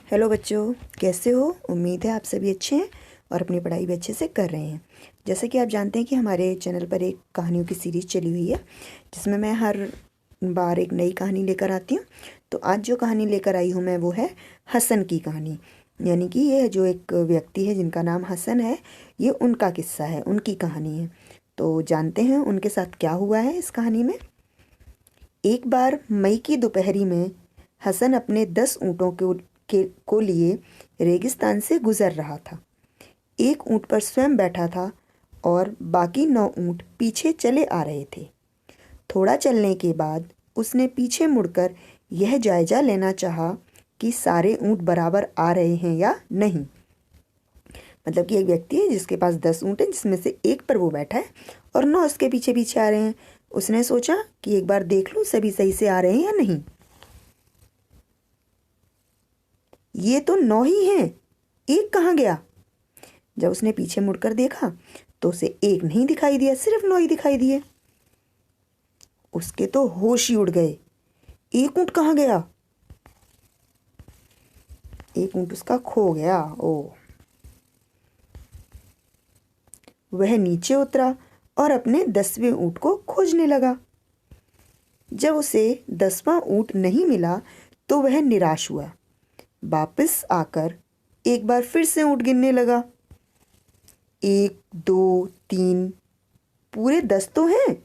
Hello बच्चों, कैसे हो? उम्मीद है आप सभी अच्छे हैं और अपनी पढ़ाई भी अच्छे से कर रहे हैं। जैसे कि आप जानते हैं कि हमारे चैनल पर एक कहानियों की सीरीज़ चली हुई है जिसमें मैं हर बार एक नई कहानी लेकर आती हूँ। तो आज जो कहानी लेकर आई हूँ मैं वो है हसन की कहानी। यानी कि ये जो एक व्यक्ति है जिनका नाम हसन है, ये उनका किस्सा है, उनकी कहानी है। तो जानते हैं उनके साथ क्या हुआ है इस कहानी में। एक बार मई की दोपहरी में हसन अपने 10 ऊँटों को लिए रेगिस्तान से गुजर रहा था। एक ऊँट पर स्वयं बैठा था और बाकी 9 ऊँट पीछे चले आ रहे थे। थोड़ा चलने के बाद उसने पीछे मुड़कर यह जायजा लेना चाहा कि सारे ऊँट बराबर आ रहे हैं या नहीं। मतलब कि एक व्यक्ति है जिसके पास 10 ऊँट हैं, जिसमें से एक पर वो बैठा है और 9 उसके पीछे पीछे आ रहे हैं। उसने सोचा कि एक बार देख लूं सभी सही से आ रहे हैं या नहीं। ये तो 9 ही हैं, एक कहाँ गया? जब उसने पीछे मुड़कर देखा तो उसे एक नहीं दिखाई दिया, सिर्फ 9 ही दिखाई दिए। उसके तो होश ही उड़ गए। एक ऊँट कहाँ गया? एक ऊँट उसका खो गया। ओ, वह नीचे उतरा और अपने 10वें ऊँट को खोजने लगा। जब उसे 10वां ऊँट नहीं मिला तो वह निराश हुआ। वापस आकर एक बार फिर से ऊँट गिनने लगा। 1, 2, 3, पूरे 10 तो हैं।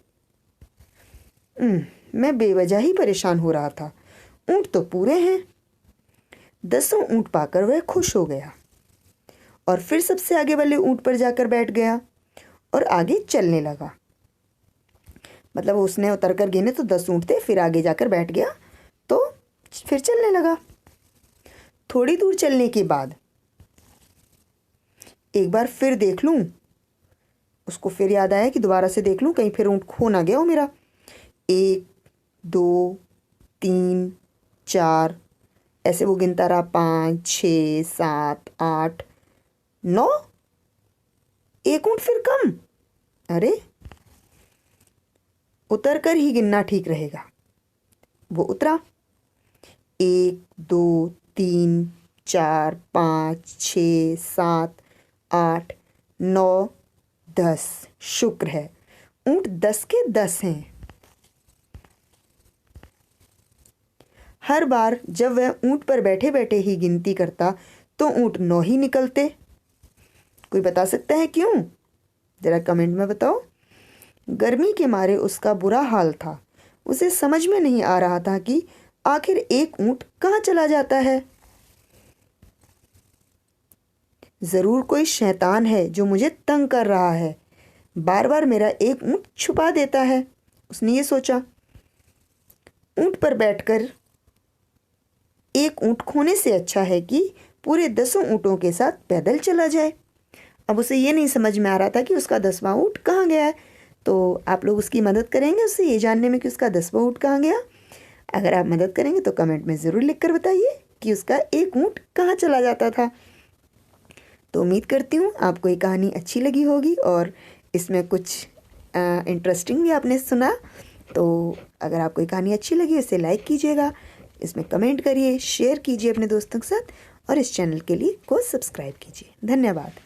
मैं बेवजह ही परेशान हो रहा था। ऊँट तो पूरे हैं। 10 ऊँट पाकर वह खुश हो गया और फिर सबसे आगे वाले ऊँट पर जाकर बैठ गया और आगे चलने लगा। मतलब उसने उतर कर गिने तो 10 ऊँट थे, फिर आगे जाकर बैठ गया तो फिर चलने लगा। थोड़ी दूर चलने के बाद एक बार फिर देख लूं, उसको फिर याद आया कि दोबारा से देख लूं कहीं फिर ऊँट खो ना गया हो मेरा। 1, 2, 3, 4, ऐसे वो गिनता रहा। 5, 6, 7, 8, 9, एक ऊँट फिर कम। अरे, उतर कर ही गिनना ठीक रहेगा। वो उतरा। 1, 2, 3, 4, 5, 6, 7, 8, 9, 10। शुक्र है, ऊँट 10 के 10 हैं। हर बार जब वह ऊँट पर बैठे बैठे ही गिनती करता तो ऊँट 9 ही निकलते। कोई बता सकता है क्यों? जरा कमेंट में बताओ। गर्मी के मारे उसका बुरा हाल था। उसे समझ में नहीं आ रहा था कि आखिर एक ऊँट कहाँ चला जाता है। जरूर कोई शैतान है जो मुझे तंग कर रहा है, बार बार मेरा एक ऊँट छुपा देता है। उसने ये सोचा। ऊँट पर बैठकर एक ऊँट खोने से अच्छा है कि पूरे 10 ऊँटों के साथ पैदल चला जाए। अब उसे ये नहीं समझ में आ रहा था कि उसका 10वां ऊँट कहाँ गया है। तो आप लोग उसकी मदद करेंगे उससे ये जानने में कि उसका 10वां ऊँट कहाँ गया। अगर आप मदद करेंगे तो कमेंट में ज़रूर लिख कर बताइए कि उसका एक ऊँट कहाँ चला जाता था। तो उम्मीद करती हूँ आपको ये कहानी अच्छी लगी होगी और इसमें कुछ इंटरेस्टिंग भी आपने सुना। तो अगर आपको ये कहानी अच्छी लगी इसे लाइक कीजिएगा, इसमें कमेंट करिए, शेयर कीजिए अपने दोस्तों के साथ और इस चैनल के लिए को सब्सक्राइब कीजिए। धन्यवाद।